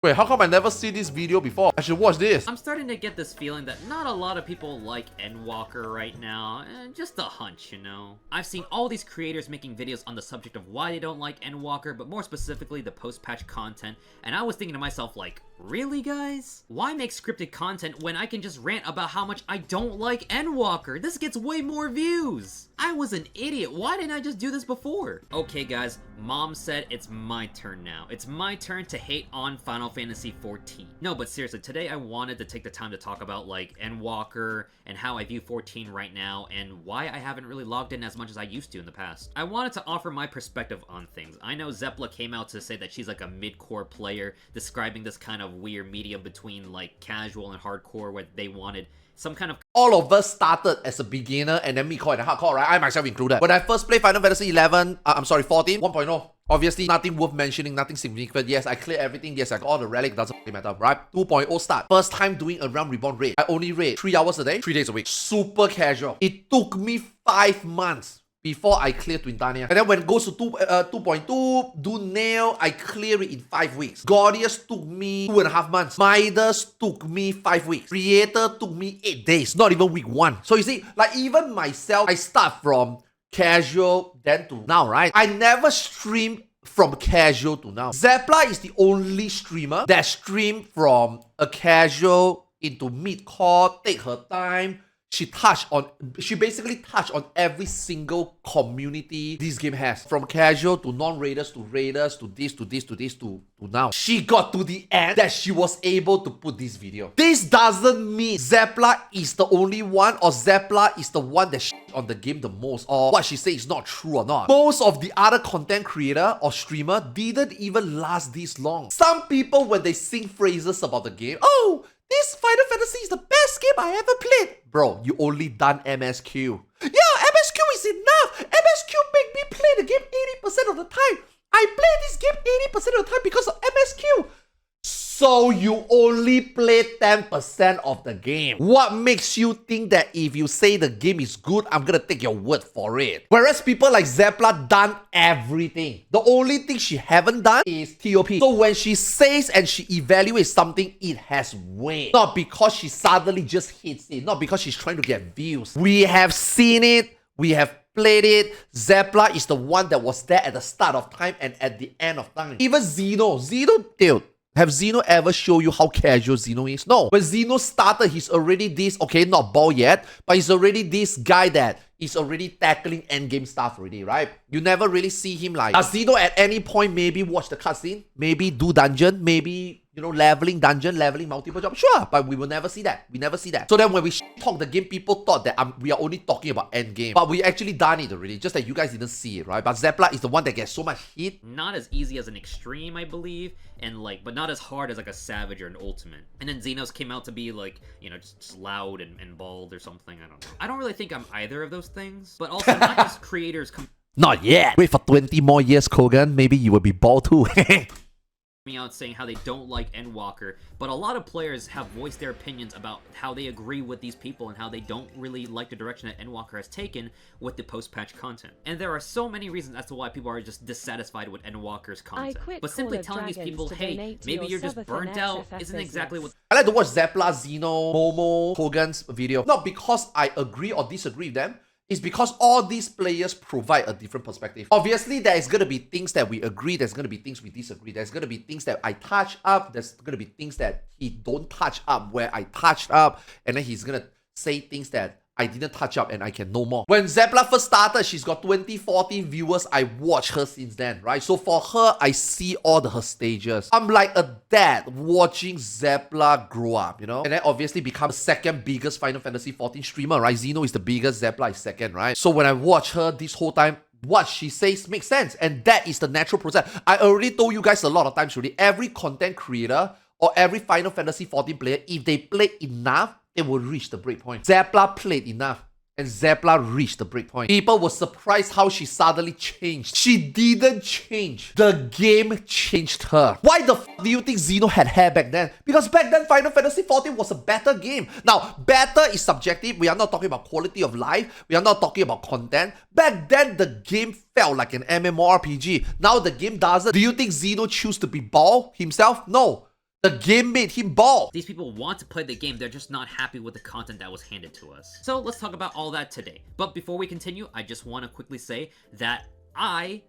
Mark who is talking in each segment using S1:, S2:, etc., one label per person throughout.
S1: Wait, how come I never see this video before? I should watch this.
S2: I'm starting to get this feeling that not a lot of people like Endwalker right now. Just a hunch, you know? I've seen all these creators making videos on the subject of why they don't like Endwalker, but more specifically the post-patch content, and I was thinking to myself like, really guys? Why make scripted content when I can just rant about how much I don't like Endwalker? This gets way more views! I was an idiot, why didn't I just do this before? Okay guys, mom said it's my turn now. It's my turn to hate on Final Fantasy XIV. No, but seriously, today I wanted to take the time to talk about like Endwalker and how I view 14 right now and why I haven't really logged in as much as I used to in the past. I wanted to offer my perspective on things. I know Zepla came out to say that she's like a mid-core player, describing this kind of weird medium between like casual and hardcore where they wanted some kind of...
S1: All of us started as a beginner and then mid-core and hardcore, right? I myself included. When I first played Final Fantasy 14, 1.0. Obviously, nothing worth mentioning, nothing significant. Yes, I cleared everything. Yes, I got all the relic, doesn't really matter, right? 2.0 start. First time doing a Realm Reborn raid. I only raid 3 hours a day, 3 days a week. Super casual. It took me 5 months before I cleared Twintania. And then when it goes to 2.2, do Nail, I clear it in 5 weeks. Gordius took me 2.5 months. Midas took me 5 weeks. Creator took me 8 days, not even week 1. So you see, like even myself, I start from casual then to now, right? I never streamed from casual to now. Zepla is the only streamer that streamed from a casual into mid-core, take her time. She basically touched on every single community this game has. From casual to non-raiders to raiders to this to this to this to now. She got to the end that she was able to put this video. This doesn't mean Zepla is the only one or Zepla is the one that shit on the game the most or what she says is not true or not. Most of the other content creator or streamer didn't even last this long. Some people when they sing phrases about the game, oh, this Final Fantasy is the best game I ever played. Bro, you only done MSQ. Yeah, MSQ is enough. MSQ make me play the game 80% of the time. I play this game 80% of the time because of MSQ. So you only play 10% of the game. What makes you think that if you say the game is good, I'm gonna take your word for it? Whereas people like Zepla done everything. The only thing she haven't done is TOP. So when she says and she evaluates something, it has weight. Not because she suddenly just hits it. Not because she's trying to get views. We have seen it. We have played it. Zepla is the one that was there at the start of time and at the end of time. Even Xeno, dude. Have Xeno ever show you how casual Xeno is? No. When Xeno started, he's already this, okay, not ball yet, but he's already this guy that is already tackling endgame stuff already, right? You never really see him like, does Xeno at any point maybe watch the cutscene? Maybe do dungeon? Maybe, you know, leveling dungeon, leveling multiple jobs? Sure, but we will never see that. We never see that. So then when we talk the game, people thought that we are only talking about endgame. But we actually done it already, just that you guys didn't see it, right? But Zepla is the one that gets so much hit.
S2: Not as easy as an extreme, I believe, and like, but not as hard as like a Savage or an Ultimate. And then Xenos came out to be like, you know, just loud and bald or something, I don't know. I don't really think I'm either of those things, but also not just creators
S1: Not yet. Wait for 20 more years, Kougaon. Maybe you will be bald too.
S2: coming out saying how they don't like Endwalker, but a lot of players have voiced their opinions about how they agree with these people and how they don't really like the direction that Endwalker has taken with the post-patch content. And there are so many reasons as to why people are just dissatisfied with Endwalker's content. But simply telling these people, hey, maybe you're just burnt out, isn't exactly what...
S1: I like to watch Zepla, Xeno, Momo, Kougaon's video. Not because I agree or disagree with them, it's because all these players provide a different perspective. Obviously, there is going to be things that we agree, there's going to be things we disagree, there's going to be things that I touch up, there's going to be things that he don't touch up, where I touched up, and then he's going to say things that I didn't touch up and I can know more. When Zepla first started, she's got 20-40 viewers. I watched her since then, right? So for her, I see all her stages. I'm like a dad watching Zepla grow up, you know? And then obviously become the second biggest Final Fantasy XIV streamer, right? Xeno is the biggest, Zepla is second, right? So when I watch her this whole time, what she says makes sense. And that is the natural process. I already told you guys a lot of times already, every content creator or every Final Fantasy XIV player, if they play enough, it will reach the breakpoint. Zepla played enough and Zepla reached the breakpoint. People were surprised how she suddenly changed. She didn't change. The game changed her. Why the f do you think Xeno had hair back then? Because back then Final Fantasy XIV was a better game. Now, better is subjective. We are not talking about quality of life. We are not talking about content. Back then, the game felt like an MMORPG. Now the game doesn't. Do you think Xeno choose to be bald himself? No. The game made him bald.
S2: These people want to play the game, they're just not happy with the content that was handed to us. So let's talk about all that today. But before we continue, I just want to quickly say that I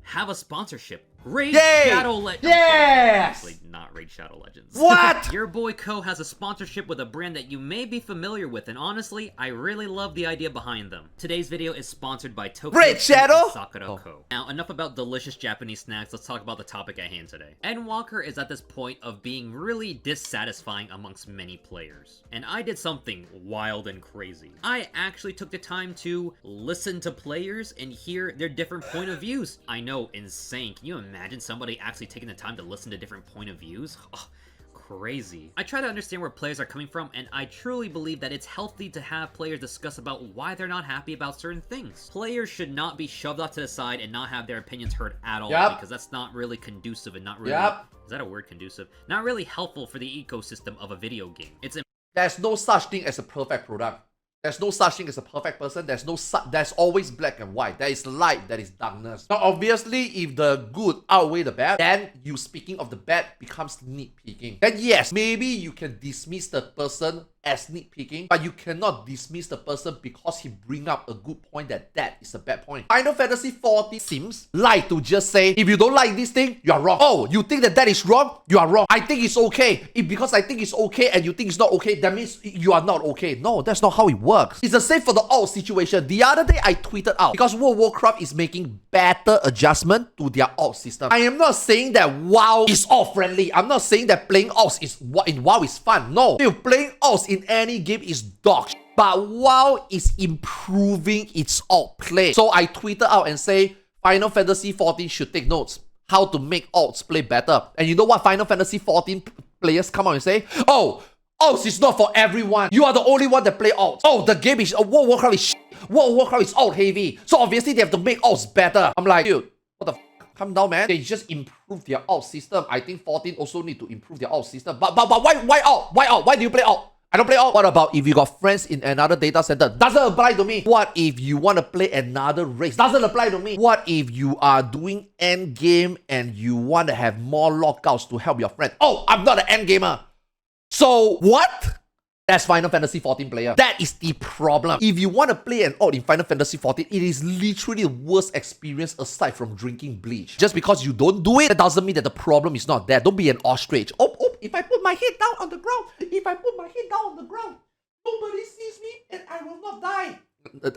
S2: have a sponsorship. Raid Shadow Legends.
S1: Yes!
S2: Actually, not Raid Shadow Legends.
S1: What?
S2: Your boy Ko has a sponsorship with a brand that you may be familiar with, and honestly, I really love the idea behind them. Today's video is sponsored by Tokyo
S1: Raid Shadow?
S2: Sakura Co. Now, enough about delicious Japanese snacks, let's talk about the topic at hand today. Endwalker is at this point of being really dissatisfying amongst many players. And I did something wild and crazy. I actually took the time to listen to players and hear their different point of views. I know, insane. Can you imagine somebody actually taking the time to listen to different point of views? Oh, crazy. I try to understand where players are coming from, and I truly believe that it's healthy to have players discuss about why they're not happy about certain things. Players should not be shoved off to the side and not have their opinions heard at all, because that's not really conducive and not really... Is that a word, conducive? Not really helpful for the ecosystem of a video game.
S1: There's no such thing as a perfect product. There's no such thing as a perfect person. There's always black and white. There is light, there is darkness. Now, obviously, if the good outweigh the bad, then you speaking of the bad becomes nitpicking. Then yes, maybe you can dismiss the person as nitpicking, but you cannot dismiss the person because he bring up a good point that is a bad point. Final Fantasy XIV seems like to just say, if you don't like this thing, you are wrong. Oh, you think that is wrong? You are wrong. I think it's okay. Because I think it's okay and you think it's not okay, that means you are not okay. No, that's not how it works. It's the same for the alt situation. The other day I tweeted out, because World of Warcraft is making better adjustment to their alt system. I am not saying that WoW is alt friendly. I'm not saying that playing alts in WoW is fun. No, playing alts in any game is dog shit. But WoW is improving its alt play. So I tweeted out and say, Final Fantasy XIV should take notes how to make alts play better. And you know what Final Fantasy XIV players come out and say? Oh, alts is not for everyone. You are the only one that play alts. Oh, the game is... World of Warcraft is shit. World of Warcraft is alt heavy. So obviously they have to make alts better. I'm like, dude, what the f***? Calm down, man. They just improve their alt system. I think 14 also need to improve their alt system. But why alt? Why alt? Why do you play alt? I don't play alt. What about if you got friends in another data center? Doesn't apply to me. What if you want to play another race? Doesn't apply to me. What if you are doing end game and you want to have more lockouts to help your friend? Oh, I'm not an end gamer. So what? That's Final Fantasy XIV player. That is the problem. If you want to play an alt in Final Fantasy XIV, it is literally the worst experience aside from drinking bleach. Just because you don't do it, that doesn't mean that the problem is not there. Don't be an ostrich. Oh, if I put my head down on the ground, nobody sees me and I will not die.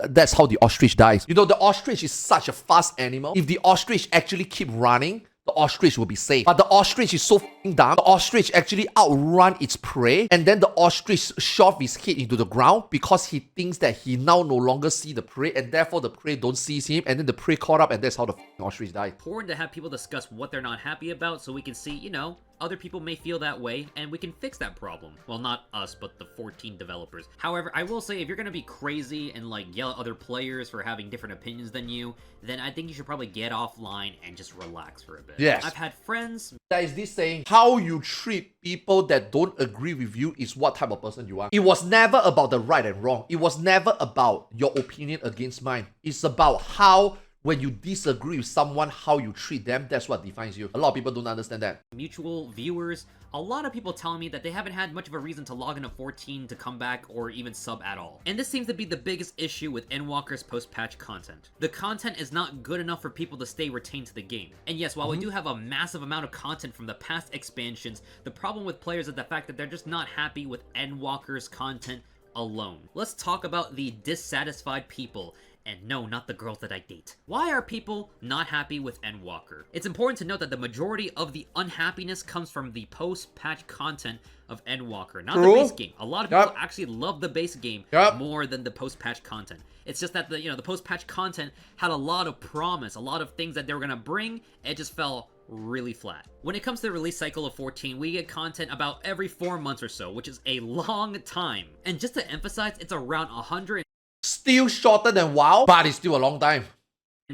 S1: That's how the ostrich dies. You know, the ostrich is such a fast animal. If the ostrich actually keep running, the ostrich will be safe. But the ostrich is so f***ing dumb. The ostrich actually outrun its prey, and then the ostrich shove his head into the ground because he thinks that he now no longer see the prey, and therefore the prey don't see him, and then the prey caught up, and that's how the f***ing ostrich died.
S2: Important to have people discuss what they're not happy about so we can see, you know, other people may feel that way, and we can fix that problem. Well, not us, but the 14 developers. However, I will say, if you're gonna be crazy and, like, yell at other players for having different opinions than you, then I think you should probably get offline and just relax for a bit.
S1: Yes.
S2: I've had friends...
S1: There is this saying, how you treat people that don't agree with you is what type of person you are. It was never about the right and wrong. It was never about your opinion against mine. It's about how... when you disagree with someone, how you treat them, that's what defines you. A lot of people don't understand that.
S2: Mutual viewers, a lot of people telling me that they haven't had much of a reason to log into 14 to come back or even sub at all. And this seems to be the biggest issue with Endwalker's post-patch content. The content is not good enough for people to stay retained to the game. And yes, while we do have a massive amount of content from the past expansions, the problem with players is the fact that they're just not happy with Endwalker's content alone. Let's talk about the dissatisfied people. And no, not the girls that I date. Why are people not happy with Endwalker? It's important to note that the majority of the unhappiness comes from the post-patch content of Endwalker, not the base game. A lot of people actually love the base game more than the post-patch content. It's just that the post-patch content had a lot of promise, a lot of things that they were gonna bring. It just fell really flat. When it comes to the release cycle of 14, we get content about every 4 months or so, which is a long time. And just to emphasize, it's around 100.
S1: Still shorter than WoW, but it's still a long time.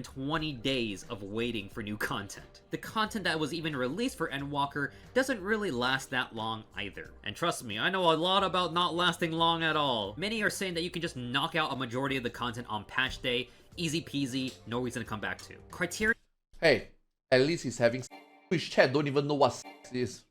S2: 20 days of waiting for new content. The content that was even released for Endwalker doesn't really last that long either. And trust me, I know a lot about not lasting long at all. Many are saying that you can just knock out a majority of the content on patch day, easy peasy, no reason to come back to. Criteria...
S1: Hey, at least he's having sex. Which chat don't even know what sex is.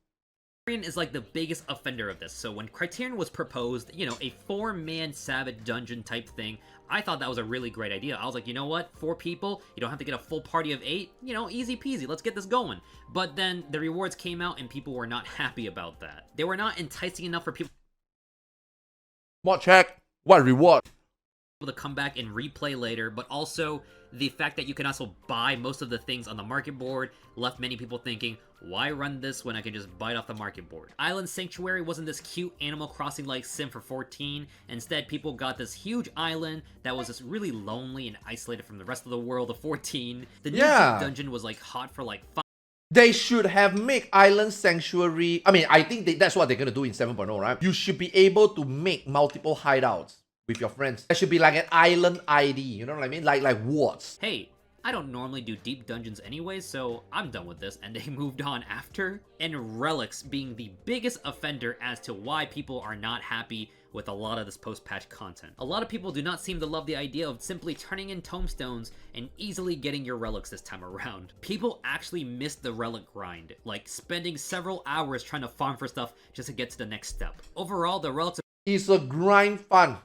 S2: Criterion is like the biggest offender of this. So when Criterion was proposed, you know, a 4-man Savage dungeon type thing, I thought that was a really great idea. I was like, you know what? 4 people, you don't have to get a full party of 8, you know, easy peasy, let's get this going. But then the rewards came out and people were not happy about that. They were not enticing enough for people
S1: Mod check. What reward?
S2: to come back and replay later, but also the fact that you can also buy most of the things on the market board left many people thinking, why run this when I can just buy it off the market board? Island Sanctuary wasn't this cute Animal Crossing-like sim for 14. Instead, people got this huge island that was just really lonely and isolated from the rest of the world of 14. The new dungeon was like hot for like 5.
S1: They should have made Island Sanctuary. I mean, I think that's what they're gonna do in 7.0, right? You should be able to make multiple hideouts with your friends. There should be like an island ID, you know what I mean? Like wards.
S2: Hey, I don't normally do deep dungeons anyway, so I'm done with this, and they moved on after. And relics being the biggest offender as to why people are not happy with a lot of this post-patch content. A lot of people do not seem to love the idea of simply turning in tomestones and easily getting your relics this time around. People actually miss the relic grind, like spending several hours trying to farm for stuff just to get to the next step. Overall, the relics
S1: Is a grind fun?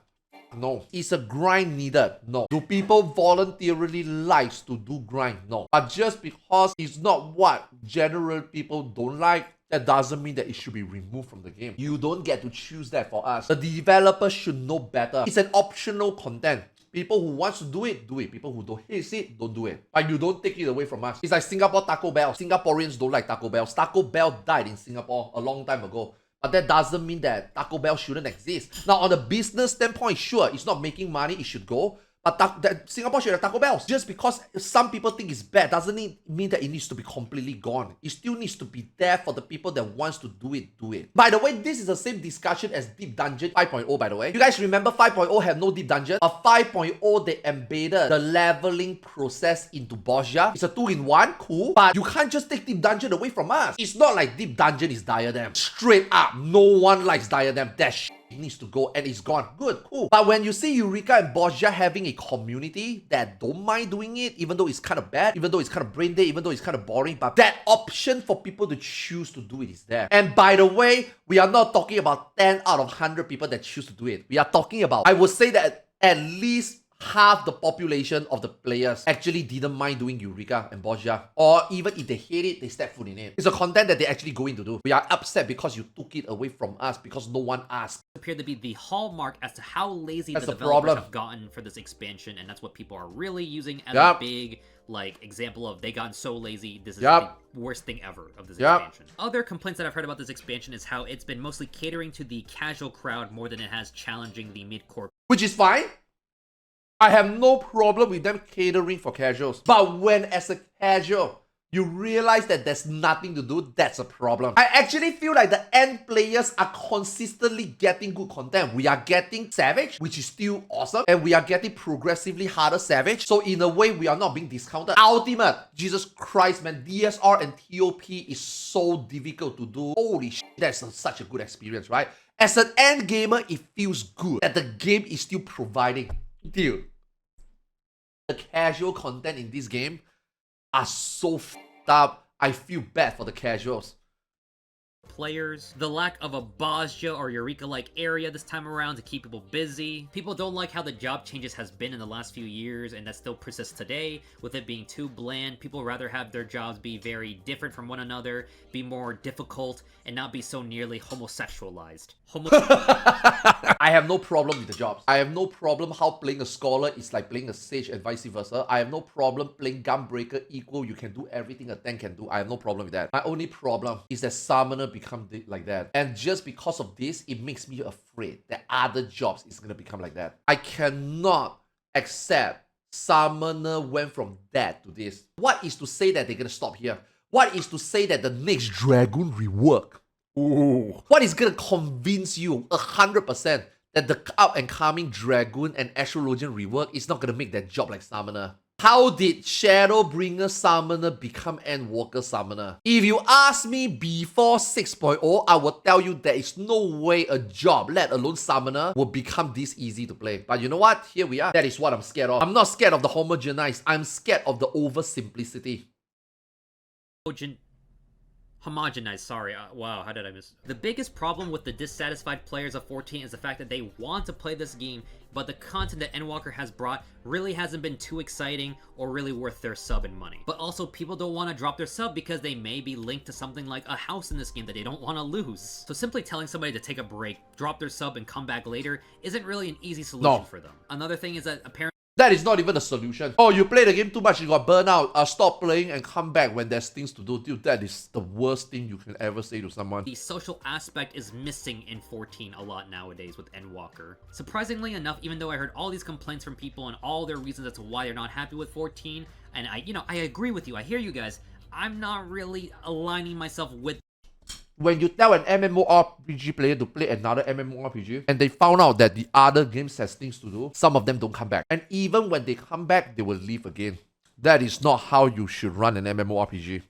S1: No. Is a grind needed? No. Do people voluntarily like to do grind? No. But just because it's not what general people don't like, that doesn't mean that it should be removed from the game. You don't get to choose that for us. The developer should know better. It's an optional content. People who want to do it, do it. People who don't hate it, don't do it. But you don't take it away from us. It's like Singapore Taco Bell. Singaporeans don't like Taco Bell. Taco Bell died in Singapore a long time ago. But that doesn't mean that Taco Bell shouldn't exist. Now, on a business standpoint, sure, it's not making money, it should go. But Singapore should have Taco Bells. Just because some people think it's bad doesn't mean that it needs to be completely gone. It still needs to be there for the people that wants to do it, do it. By the way, this is the same discussion as Deep Dungeon 5.0, by the way. You guys remember 5.0 had no Deep Dungeon? A 5.0, they embedded the leveling process into Bosja. It's a 2-in-1, cool. But you can't just take Deep Dungeon away from us. It's not like Deep Dungeon is Diadem. Straight up, no one likes Diadem. That shit needs to go and it's gone. Good, cool. But when you see Eureka and Bosja having a community that don't mind doing it, even though it's kind of bad, even though it's kind of brain dead, even though it's kind of boring, but that option for people to choose to do it is there. And by the way, we are not talking about 10 out of 100 people that choose to do it. We are talking about, I would say that at least half the population of the players actually didn't mind doing Eureka and Bosja. Or even if they hate it, they step foot in it. It's a content that they're actually going to do. We are upset because you took it away from us because no one asked.
S2: appear to be the hallmark as to how lazy
S1: That's
S2: the
S1: the
S2: developers
S1: problem.
S2: have gotten for this expansion, and that's what people are really using as a big like example of they gotten so lazy, this is the worst thing ever of this expansion. Other complaints that I've heard about this expansion is how it's been mostly catering to the casual crowd more than it has challenging the mid-core.
S1: Which is fine. I have no problem with them catering for casuals. But when as a casual, you realize that there's nothing to do, that's a problem. I actually feel like the end players are consistently getting good content. We are getting Savage, which is still awesome. And we are getting progressively harder Savage. So in a way, we are not being discounted. Ultimate, Jesus Christ, man. DSR and TOP is so difficult to do. Holy shit, that's such a good experience, right? As an end gamer, it feels good that the game is still providing. Dude, the casual content in this game are so f***ed up. I feel bad for the casuals.
S2: Players, the lack of a Bosja or Eureka-like area this time around to keep people busy. People don't like how the job changes has been in the last few years, and that still persists today, with it being too bland. People rather have their jobs be very different from one another, be more difficult, and not be so nearly homosexualized.
S1: I have no problem with the jobs. I have no problem how playing a scholar is like playing a sage and vice versa. I have no problem playing gunbreaker equal. You can do everything a tank can do. I have no problem with that. My only problem is that summoner become like that. And just because of this, it makes me afraid that other jobs is going to become like that. I cannot accept summoner went from that to this. What is to say that they're going to stop here? What is to say that the next Dragoon rework? Ooh. What is going to convince you 100% that the up-and-coming Dragoon and Astrologian rework is not going to make that job like Summoner? How did Shadowbringer Summoner become Endwalker Summoner? If you ask me before 6.0, I will tell you there is no way a job, let alone Summoner, will become this easy to play. But you know what? Here we are. That is what I'm scared of. I'm not scared of the homogenized. I'm scared of the oversimplicity.
S2: Homogenized, sorry. Wow, how did I miss? The biggest problem with the dissatisfied players of 14 is the fact that they want to play this game, but the content that Endwalker has brought really hasn't been too exciting or really worth their sub and money. But also, people don't want to drop their sub because they may be linked to something like a house in this game that they don't want to lose. So simply telling somebody to take a break, drop their sub, and come back later isn't really an easy solution for them. Another thing is that apparently
S1: that is not even a solution. Oh, you play the game too much, you got burnt out. Stop playing and come back when there's things to do. Dude, that is the worst thing you can ever say to someone.
S2: the social aspect is missing in 14 a lot nowadays with Endwalker. Surprisingly enough, even though I heard all these complaints from people and all their reasons as to why they're not happy with 14, and I agree with you, I hear you guys, I'm not really aligning myself with.
S1: When you tell an MMORPG player to play another MMORPG and they found out that the other games has things to do, some of them don't come back. And even when they come back, they will leave again. That is not how you should run an MMORPG.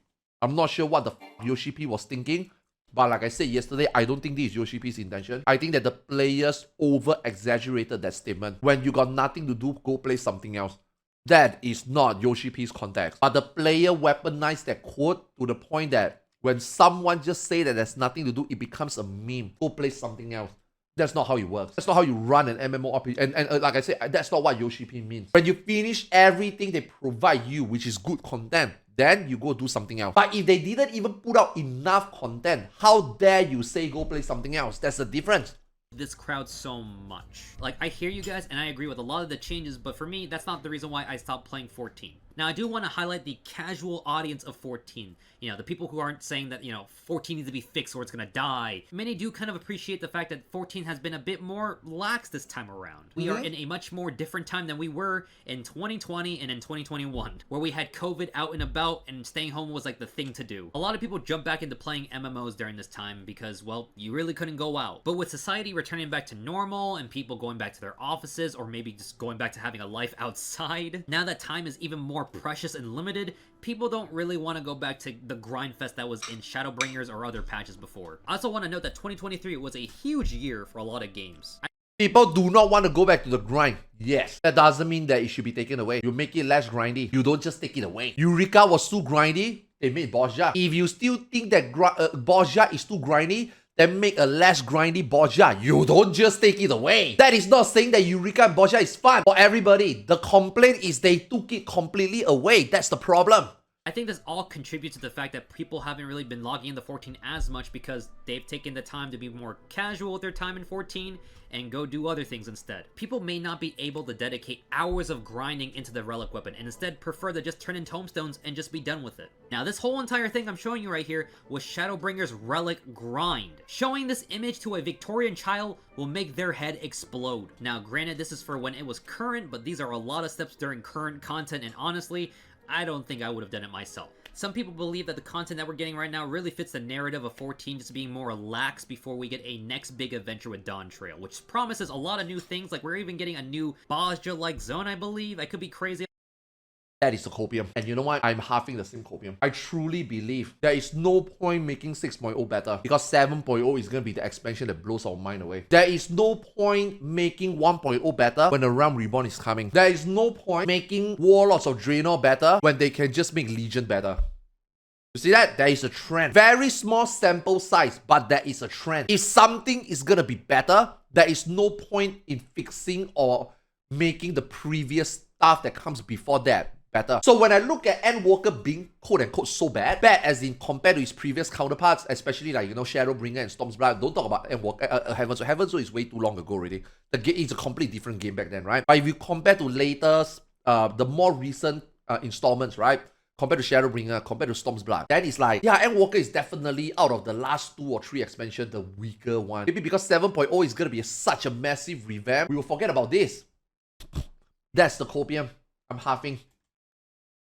S1: I'm not sure what the Yoshi P was thinking, but like I said yesterday, I don't think this is Yoshi P's intention. I think that the players over-exaggerated that statement. When you got nothing to do, go play something else. That is not Yoshi P's context. But the player weaponized that quote to the point that when someone just say that there's nothing to do, it becomes a meme. Go play something else. That's not how it works. That's not how you run an MMORPG. And like I said, that's not what Yoshi P means. When you finish everything they provide you, which is good content, then you go do something else. But if they didn't even put out enough content, how dare you say go play something else? That's the difference.
S2: This crowd so much. Like, I hear you guys and I agree with a lot of the changes, but for me, that's not the reason why I stopped playing 14. Now, I do want to highlight the casual audience of 14. You know, the people who aren't saying that, 14 needs to be fixed or it's gonna die. Many do kind of appreciate the fact that 14 has been a bit more lax this time around. We are in a much more different time than we were in 2020 and in 2021, where we had COVID out and about and staying home was like the thing to do. A lot of people jumped back into playing MMOs during this time because, well, you really couldn't go out. But with society returning back to normal and people going back to their offices or maybe just going back to having a life outside, now that time is even more precious and limited, people don't really want to go back to the grind fest that was in Shadowbringers or other patches before. I also want to note that 2023 was a huge year for a lot of games.
S1: People do not want to go back to the grind. Yes. That doesn't mean that it should be taken away. You make it less grindy. You don't just take it away. Eureka was too grindy. They made Borgia. If you still think that Borgia is too grindy, then make a less grindy Borgia. You don't just take it away. That is not saying that Eureka and Borgia is fun for everybody. The complaint is they took it completely away. That's the problem.
S2: I think this all contributes to the fact that people haven't really been logging into 14 as much because they've taken the time to be more casual with their time in 14 and go do other things instead. People may not be able to dedicate hours of grinding into the relic weapon and instead prefer to just turn in tombstones and just be done with it. Now, this whole entire thing I'm showing you right here was Shadowbringer's relic grind. Showing this image to a Victorian child will make their head explode. Now, granted, this is for when it was current, but these are a lot of steps during current content, and honestly, I don't think I would have done it myself. Some people believe that the content that we're getting right now really fits the narrative of 14 just being more relaxed before we get a next big adventure with Dawntrail, which promises a lot of new things, like we're even getting a new Bozja-like zone, I believe. I could be crazy.
S1: That is the copium. And you know what? I'm halving the same copium. I truly believe there is no point making 6.0 better because 7.0 is going to be the expansion that blows our mind away. There is no point making 1.0 better when the Realm Reborn is coming. There is no point making Warlords of Draenor better when they can just make Legion better. You see that? There is a trend. Very small sample size, but there is a trend. If something is going to be better, there is no point in fixing or making the previous stuff that comes before that better. So when I look at Endwalker being quote-unquote so bad as in compared to his previous counterparts, especially like, Shadowbringer and Storm's Blood, don't talk about Endwalker, Heaven's Word. Heaven's Word is way too long ago already. The game is a completely different game back then, right? But if you compare to later, the more recent installments, right? Compared to Shadowbringer, compared to Storm's Blood, then it's like, yeah, Endwalker is definitely out of the last 2 or 3 expansions, the weaker one. Maybe because 7.0 is going to be such a massive revamp, we will forget about this. That's the copium. I'm halving.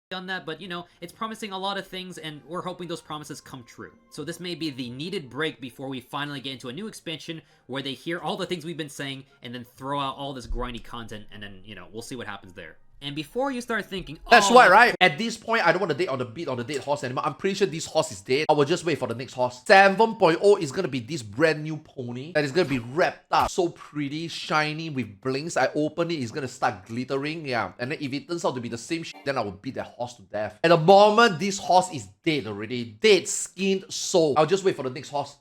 S2: Done that, but it's promising a lot of things and we're hoping those promises come true. So this may be the needed break before we finally get into a new expansion where they hear all the things we've been saying and then throw out all this grindy content and then, we'll see what happens there. And before you start thinking,
S1: That's
S2: oh,
S1: why, right? At this point, I don't want to date on the beat on the dead horse anymore. I'm pretty sure this horse is dead. I will just wait for the next horse. 7.0 is gonna be this brand new pony that is gonna be wrapped up so pretty, shiny with blinks. I open it, it's gonna start glittering. Yeah. And then if it turns out to be the same shit, then I will beat that horse to death. At the moment, this horse is dead already. Dead, skinned, soul. I'll just wait for the next horse.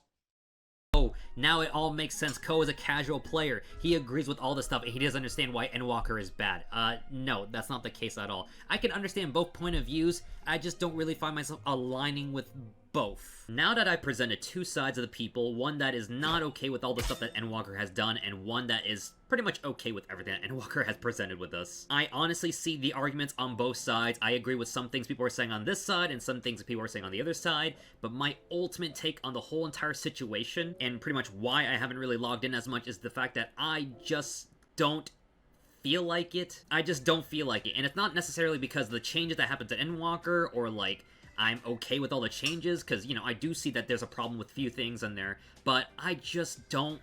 S2: Oh, now it all makes sense. Ko is a casual player. He agrees with all this stuff and he doesn't understand why Endwalker is bad. No, that's not the case at all. I can understand both point of views. I just don't really find myself aligning with both. Now that I presented two sides of the people, one that is not okay with all the stuff that Endwalker has done, and one that is pretty much okay with everything that Endwalker has presented with us. I honestly see the arguments on both sides. I agree with some things people are saying on this side, and some things people are saying on the other side, but my ultimate take on the whole entire situation, and pretty much why I haven't really logged in as much, is the fact that I just don't feel like it. I just don't feel like it, and it's not necessarily because of the changes that happened to Endwalker, or like, I'm okay with all the changes, because, you know, I do see that there's a problem with few things in there, but I just don't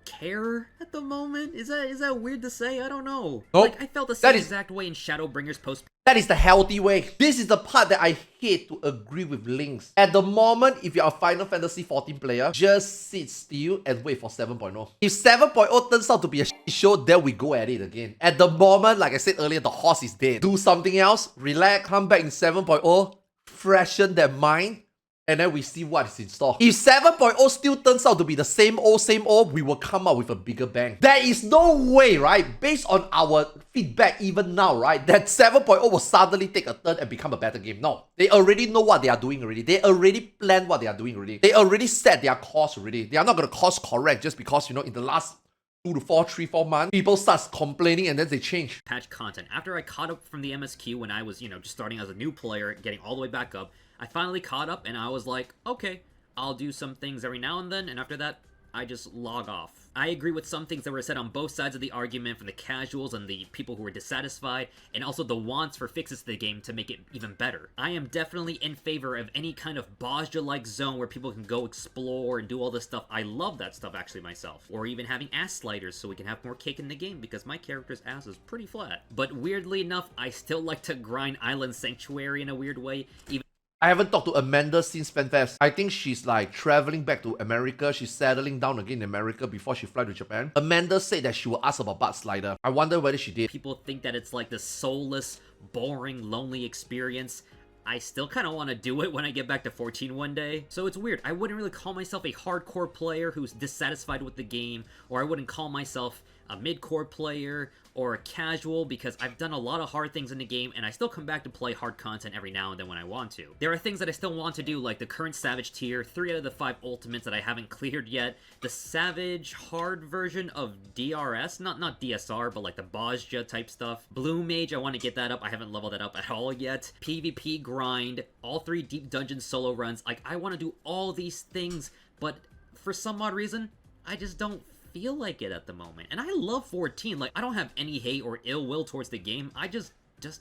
S2: care at the moment. Is that weird to say? I don't know.
S1: Nope.
S2: Like, I felt the same exact way in Shadowbringers post.
S1: That is the healthy way. This is the part that I hate to agree with Lynx. At the moment, if you're a Final Fantasy XIV player, just sit still and wait for 7.0. If 7.0 turns out to be a shit show, then we go at it again. At the moment, like I said earlier, the horse is dead. Do something else, relax, come back in 7.0, freshen that mind, and then we see what is in store. If 7.0 still turns out to be the same old, we will come out with a bigger bang. There is no way, right, based on our feedback even now, right, that 7.0 will suddenly take a turn and become a better game. No. They already know what they are doing already. They already planned what they are doing already. They already set their course already. They are not going to course correct just because, you know, in the last 3-4 months, people start complaining and then they change.
S2: Patch content. After I caught up from the MSQ when I was, you know, just starting as a new player, getting all the way back up, I finally caught up and I was like, okay, I'll do some things every now and then, and after that, I just log off. I agree with some things that were said on both sides of the argument, from the casuals and the people who were dissatisfied, and also the wants for fixes to the game to make it even better. I am definitely in favor of any kind of Bozja-like zone where people can go explore and do all this stuff. I love that stuff actually myself. Or even having ass sliders so we can have more cake in the game, because my character's ass is pretty flat. But weirdly enough, I still like to grind Island Sanctuary in a weird way, even
S1: I haven't talked to Amanda since FanFest. I think she's like traveling back to America. She's settling down again in America before she fly to Japan. Amanda said that she will ask about Butt Slider. I wonder whether she did.
S2: people think that it's like this soulless, boring, lonely experience. I still kind of want to do it when I get back to 14 one day. So it's weird. I wouldn't really call myself a hardcore player who's dissatisfied with the game, or I wouldn't call myself a mid-core player or a casual, because I've done a lot of hard things in the game and I still come back to play hard content every now and then when I want to. There are things that I still want to do, like the current Savage tier, 3 out of the 5 ultimates that I haven't cleared yet, the Savage hard version of DRS, not DSR, but like the Bozja type stuff. Blue Mage, I want to get that up. I haven't leveled that up at all yet. PvP grind, all 3 deep dungeon solo runs. Like, I want to do all these things, but for some odd reason, I just don't feel like it at the moment. And I love 14. Like, I don't have any hate or ill will towards the game. I just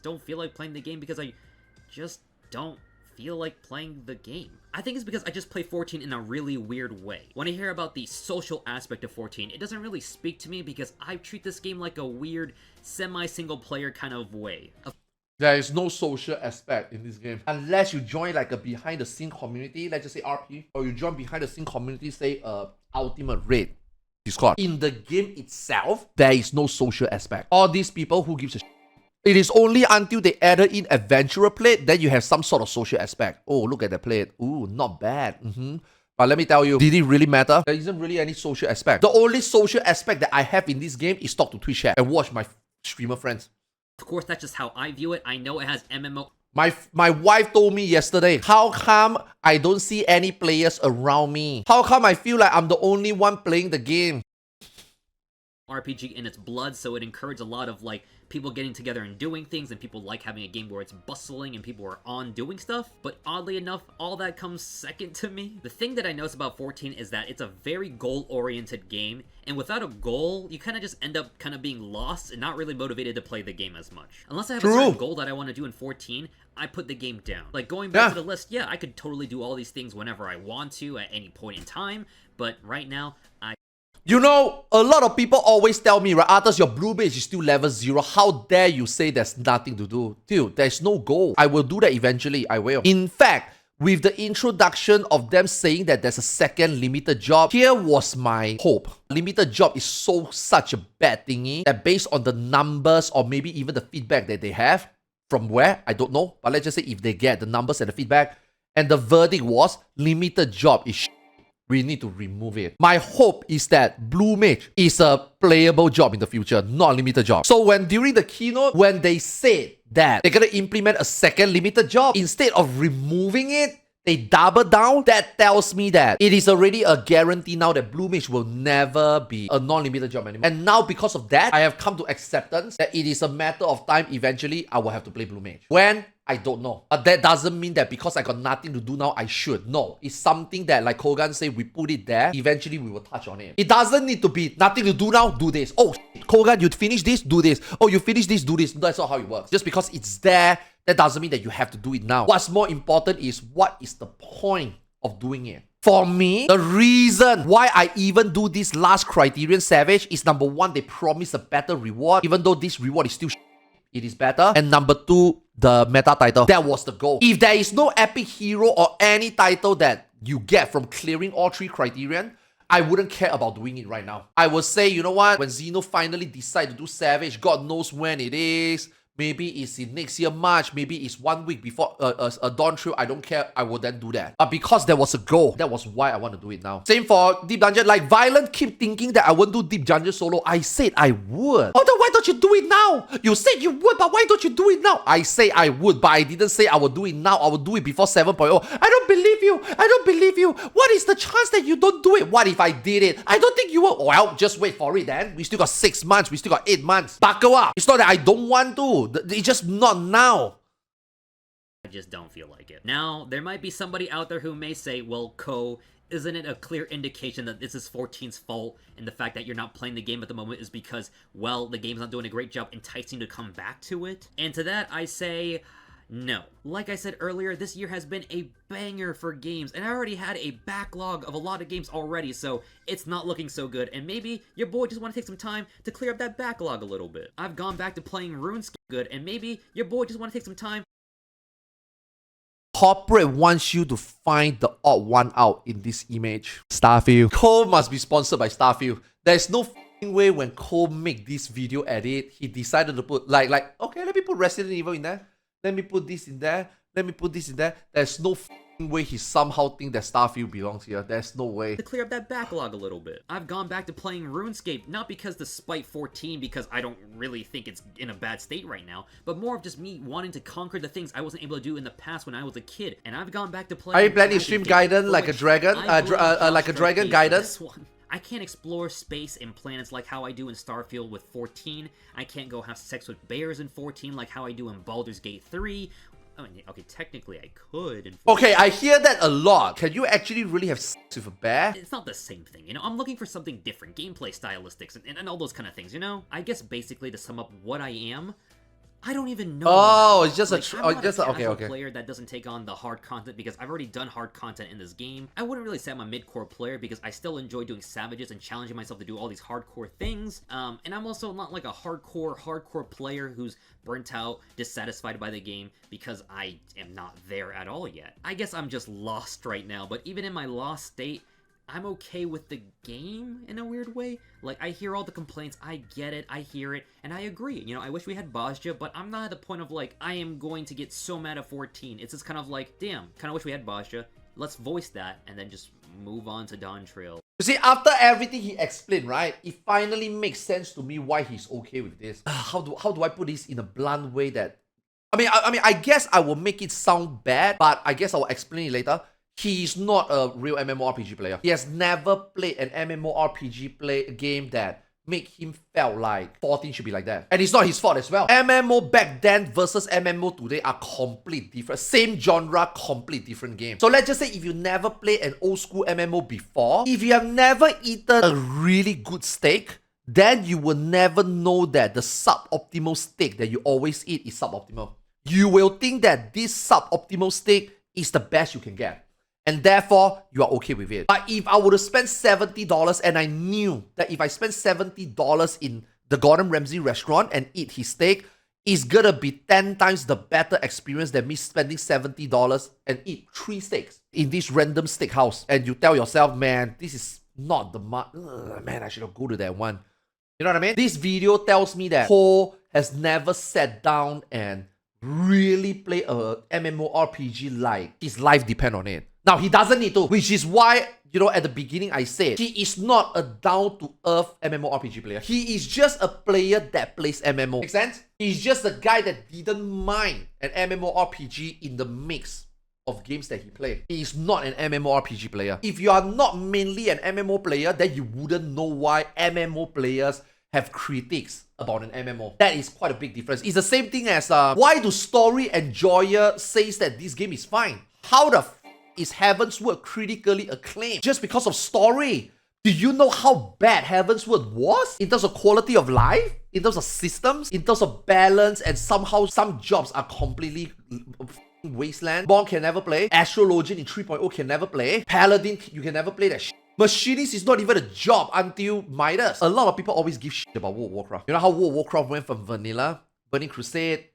S2: don't feel like playing the game because I just don't feel like playing the game. I think it's because I just play 14 in a really weird way. When I hear about the social aspect of 14, it doesn't really speak to me because I treat this game like a weird semi-single player kind of way.
S1: There is no social aspect in this game. Unless you join like a behind the scene community, let's just say RP, or you join behind the scene community, say Ultimate Raid Discord. In the game itself, there is no social aspect. All these people who gives a shit. It is only until they added in Adventurer plate, then you have some sort of social aspect. Oh, look at the plate. Ooh, not bad. But let me tell you, did it really matter? There isn't really any social aspect. The only social aspect that I have in this game is talk to Twitch chat and watch my streamer friends.
S2: Of course, that's just how I view it. I know it has MMO.
S1: My wife told me yesterday, how come I don't see any players around me? How come I feel like I'm the only one playing the game?
S2: RPG in its blood, so it encouraged a lot of like people getting together and doing things, and people like having a game where it's bustling and people are on doing stuff. But oddly enough, all that comes second to me. The thing that I notice about 14 is that it's a very goal-oriented game, and without a goal, you kind of just end up kind of being lost and not really motivated to play the game as much. Unless I have a certain goal that I want to do in 14, I put the game down. Like, going back to the list, yeah, I could totally do all these things whenever I want to at any point in time, but right now,
S1: You know, a lot of people always tell me, right, Arthars, your blue mage is still level 0. How dare you say there's nothing to do? Dude, there's no goal. I will do that eventually. I will. In fact, with the introduction of them saying that there's a second limited job, here was my hope. Limited job is such a bad thingy that based on the numbers or maybe even the feedback that they have, from where, I don't know, but let's just say if they get the numbers and the feedback, and the verdict was limited job is we need to remove it. My hope is that Blue Mage is a playable job in the future, not a limited job. So when during the keynote, when they said that they're gonna implement a second limited job, instead of removing it, they double down. That tells me that it is already a guarantee now that Blue Mage will never be a non-limited job anymore. And now because of that, I have come to acceptance that it is a matter of time. Eventually, I will have to play Blue Mage. When? I don't know. But that doesn't mean that because I got nothing to do now, I should. No. It's something that, like Kougaon said, we put it there. Eventually, we will touch on it. It doesn't need to be nothing to do now, do this. Oh, Kougaon, you finish this, do this. Oh, you finish this, do this. That's not how it works. Just because it's there, that doesn't mean that you have to do it now. What's more important is what is the point of doing it? For me, the reason why I even do this last Criterion Savage is number one, they promise a better reward. Even though this reward is still it is better. And number two, the meta title. That was the goal. If there is no epic hero or any title that you get from clearing all 3 Criterion, I wouldn't care about doing it right now. I would say, you know what? When Xeno finally decide to do Savage, God knows when it is. Maybe it's in next year March, maybe it's 1 week before a Dawntrail, I don't care, I will then do that. But because there was a goal, that was why I want to do it now. Same for Deep Dungeon, like Violent keep thinking that I won't do Deep Dungeon solo. I said I would. Oh, then why don't you do it now? You said you would, but why don't you do it now? I say I would, but I didn't say I will do it now. I will do it before 7.0. I don't believe you. I don't believe you. What is the chance that you don't do it? What if I did it? I don't think you will. Well, just wait for it then. We still got 6 months. We still got 8 months. Buckle up. It's not that I don't want to. It's just not now.
S2: I just don't feel like it. Now, there might be somebody out there who may say, well, Ko, isn't it a clear indication that this is 14's fault and the fact that you're not playing the game at the moment is because, well, the game's not doing a great job enticing you to come back to it? And to that, I say, no. Like I said earlier, this year has been a banger for games, and I already had a backlog of a lot of games already, so it's not looking so good, and maybe your boy just want to take some time to clear up that backlog a little bit. I've gone back to playing RuneScape good, and maybe your boy just want to take some time.
S1: Corporate wants you to find the odd one out in this image. Starfield. Cole must be sponsored by Starfield. There's no way when Cole make this video edit, he decided to put like, okay, let me put Resident Evil in there. Let me put this in there. Let me put this in there. There's no way he somehow think that Starfield belongs here. There's no way.
S2: To clear up that backlog a little bit. I've gone back to playing RuneScape, not because despite 14, because I don't really think it's in a bad state right now, but more of just me wanting to conquer the things I wasn't able to do in the past when I was a kid. And I've gone back to playing...
S1: Are you planning stream Gaiden like a dragon? Like a dragon Gaiden?
S2: I can't explore space and planets like how I do in Starfield with 14. I can't go have sex with bears in 14 like how I do in Baldur's Gate 3. I mean, okay, technically I could.
S1: Okay, I hear that a lot. Can you actually really have sex with a bear?
S2: It's not the same thing, you know? I'm looking for something different. Gameplay stylistics and all those kind of things, you know? I guess basically to sum up what I am, I don't even know.
S1: Oh, it's just
S2: like,
S1: I'm not a
S2: casual player that doesn't take on the hard content because I've already done hard content in this game. I wouldn't really say I'm a mid-core player because I still enjoy doing savages and challenging myself to do all these hardcore things. And I'm also not like a hardcore player who's burnt out, dissatisfied by the game because I am not there at all yet. I guess I'm just lost right now, but even in my lost state, I'm okay with the game in a weird way. Like, I hear all the complaints, I get it, I hear it, and I agree. You know, I wish we had Bozja, but I'm not at the point of, like, I am going to get so mad at 14. It's just kind of like, damn, kind of wish we had Bozja. Let's voice that, and then just move on to Dawntrail.
S1: You see, after everything he explained, right, it finally makes sense to me why he's okay with this. How do I put this in a blunt way that... I guess I will make it sound bad, but I guess I'll explain it later. He's not a real MMORPG player. He has never played an MMORPG game that make him felt like 14 should be like that. And it's not his fault as well. MMO back then versus MMO today are complete different. Same genre, complete different game. So let's just say if you never played an old school MMO before, if you have never eaten a really good steak, then you will never know that the suboptimal steak that you always eat is suboptimal. You will think that this suboptimal steak is the best you can get. and therefore you are okay with it. But if I were to spend $70 and I knew that if I spend $70 in the Gordon Ramsay restaurant and eat his steak, it's gonna be 10 times the better experience than me spending $70 and eat 3 steaks in this random steakhouse. And you tell yourself, man, this is not the man, I should have go to that one. You know what I mean? This video tells me that Ho has never sat down and really play a MMORPG like his life depend on it. Now, he doesn't need to, which is why, you know, at the beginning I said, he is not a down-to-earth MMORPG player. He is just a player that plays MMO. Make sense? He's just a guy that didn't mind an MMORPG in the mix of games that he played. He is not an MMORPG player. If you are not mainly an MMO player, then you wouldn't know why MMO players have critiques about an MMO. That is quite a big difference. It's the same thing as why do story enjoyer says that this game is fine? How the is Heavensward critically acclaimed just because of story? Do you know how bad Heavensward was in terms of quality of life, in terms of systems, in terms of balance, and somehow some jobs are completely wasteland? Bond can never play. Astrologian in 3.0 can never play. Paladin, you can never play that shit. Machinist is not even a job until Midas. A lot of people always give shit about World of Warcraft. You know how World of Warcraft went from vanilla, Burning Crusade,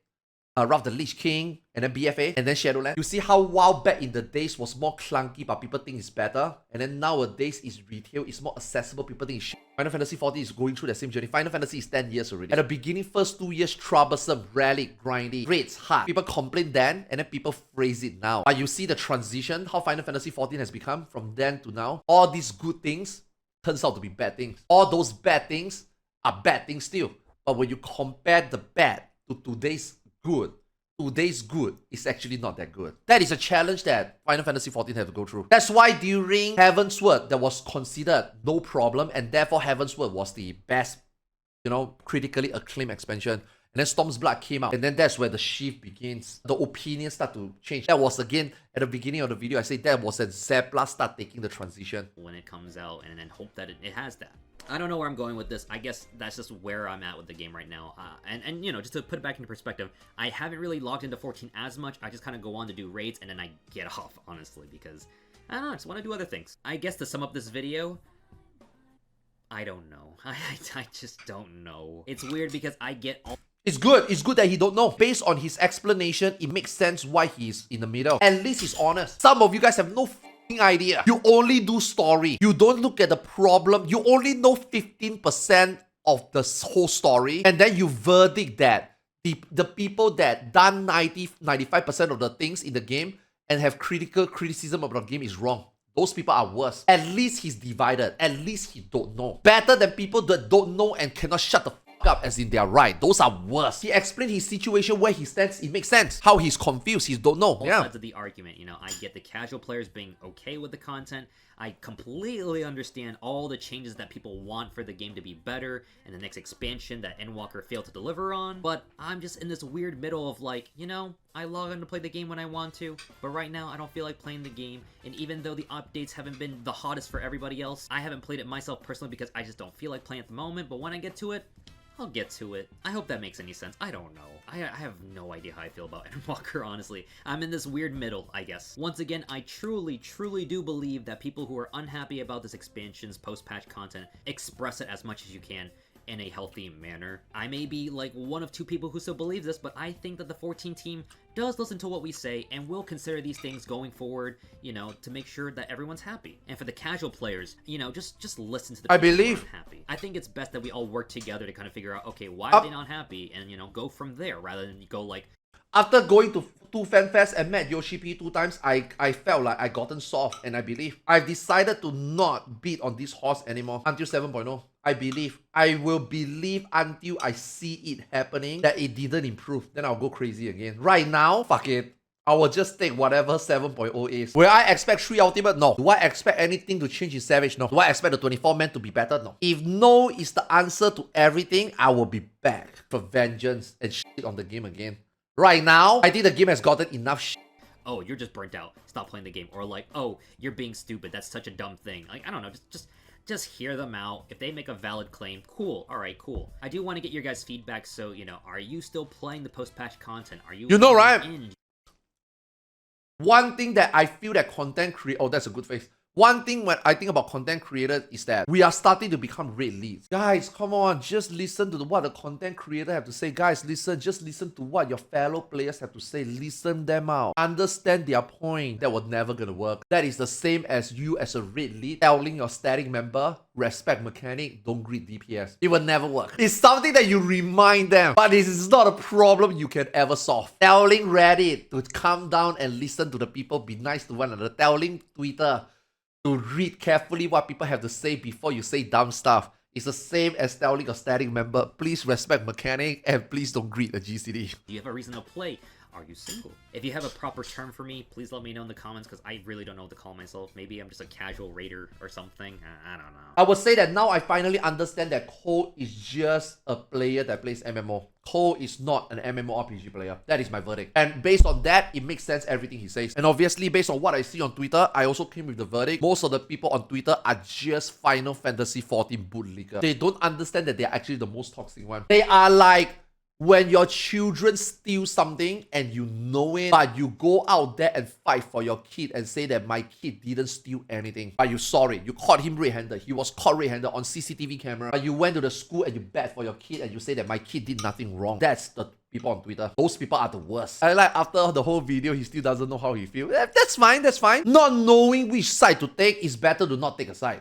S1: Wrath the Lich King, and then BFA, and then Shadowlands. You see how WoW back in the days was more clunky, but people think it's better. And then nowadays, it's retail, it's more accessible, people think it's shit. Final Fantasy XIV is going through the same journey. Final Fantasy is 10 years already. At the beginning, first 2 years, troublesome, relic, grindy, raids, hard. People complain then, and then people phrase it now. But you see the transition, how Final Fantasy XIV has become from then to now. All these good things turns out to be bad things. All those bad things are bad things still. But when you compare the bad to today's good is actually not that good. That is a challenge that Final Fantasy XIV had to go through. That's why during Heavensward, that was considered no problem, and therefore Heavensward was the best, you know, critically acclaimed expansion. And then Storm's Blood came out, and then that's where the shift begins. The opinions start to change. That was, again, at the beginning of the video, I said that was when Zepla start taking the transition.
S2: When it comes out, and then hope that it has that. I don't know where I'm going with this. I guess that's just where I'm at with the game right now. And you know, just to put it back into perspective, I haven't really logged into 14 as much. I just kind of go on to do raids, and then I get off, honestly, because, I don't know, I just want to do other things. I guess to sum up this video, I don't know. I just don't know. It's weird because I get all...
S1: It's good that he don't know. Based on his explanation, it makes sense why he's in the middle. At least he's honest. Some of you guys have no idea. You only do story. You don't look at the problem. You only know 15% of the whole story, and then you verdict that the people that done 95% of the things in the game and have criticism about the game is wrong. Those people are worse. At least he's divided. At least he don't know. Better than people that don't know and cannot shut the up as in they are right. Those are worse. He explained his situation, where he stands. It makes sense. How he's confused, he don't know.
S2: Both sides of the argument, you know, I get the casual players being okay with the content. I completely understand all the changes that people want for the game to be better and the next expansion that Endwalker failed to deliver on. But I'm just in this weird middle of like, you know, I log on to play the game when I want to, but right now I don't feel like playing the game. And even though the updates haven't been the hottest for everybody else, I haven't played it myself personally because I just don't feel like playing at the moment. But when I get to it, I'll get to it. I hope that makes any sense. I don't know. I have no idea how I feel about Endwalker, honestly. I'm in this weird middle, I guess. Once again, I truly do believe that people who are unhappy about this expansion's post-patch content express it as much as you can in a healthy manner. I may be like one of 2 people who still believes this, but I think that the 14 team does listen to what we say and will consider these things going forward, you know, to make sure that everyone's happy. And for the casual players, you know, just listen to the people who aren't happy. I think it's best that we all work together to kind of figure out, okay, why are they not happy? And, you know, go from there rather than go like...
S1: After going to 2 FanFests and met Yoshi P 2 times, I felt like I gotten soft, and I believe I've decided to not beat on this horse anymore until 7.0. I will believe until I see it happening that it didn't improve. Then I'll go crazy again. Right now, fuck it. I will just take whatever 7.0 is. Will I expect 3 Ultimate? No. Do I expect anything to change in Savage? No. Do I expect the 24-man to be better? No. If no is the answer to everything, I will be back for vengeance and shit on the game again. Right now, I think the game has gotten enough shit.
S2: Oh, you're just burnt out. Stop playing the game. Or like, oh, you're being stupid. That's such a dumb thing. Like, I don't know. Just hear them out. If they make a valid claim, cool. All right, cool. I do want to get your guys' feedback. So, you know, are you still playing the post-patch content? Are you...
S1: You know, right? One thing that I feel that content create, oh, that's a good face. One thing when I think about content creators is that we are starting to become red leads. Guys, come on, just listen to what the content creator have to say. Guys, just listen to what your fellow players have to say. Listen them out. Understand their point. That was never gonna work. That is the same as you as a red lead telling your static member, respect mechanic, don't greet DPS. It will never work. It's something that you remind them, but this is not a problem you can ever solve. Telling Reddit to calm down and listen to the people, be nice to one another. Telling Twitter to read carefully what people have to say before you say dumb stuff. It's the same as telling a static member, please respect mechanic and please don't greet a GCD.
S2: Do you have a reason to play? Are you single? If you have a proper term for me, please let me know in the comments because I really don't know what to call myself. Maybe I'm just a casual raider or something. I don't know.
S1: I would say that now I finally understand that Cole is just a player that plays MMO. Cole is not an MMORPG player. That is my verdict. And based on that, it makes sense everything he says. And obviously, based on what I see on Twitter, I also came with the verdict. Most of the people on Twitter are just Final Fantasy XIV bootlicker. They don't understand that they're actually the most toxic one. They are like, when your children steal something and you know it, but you go out there and fight for your kid and say that my kid didn't steal anything, but you saw it, you caught him red-handed, he was caught red-handed on CCTV camera, but you went to the school and you bet for your kid and you say that my kid did nothing wrong. That's the people on Twitter. Those people are the worst. I like after the whole video, he still doesn't know how he feels. That's fine, that's fine. Not knowing which side to take is better to not take a side.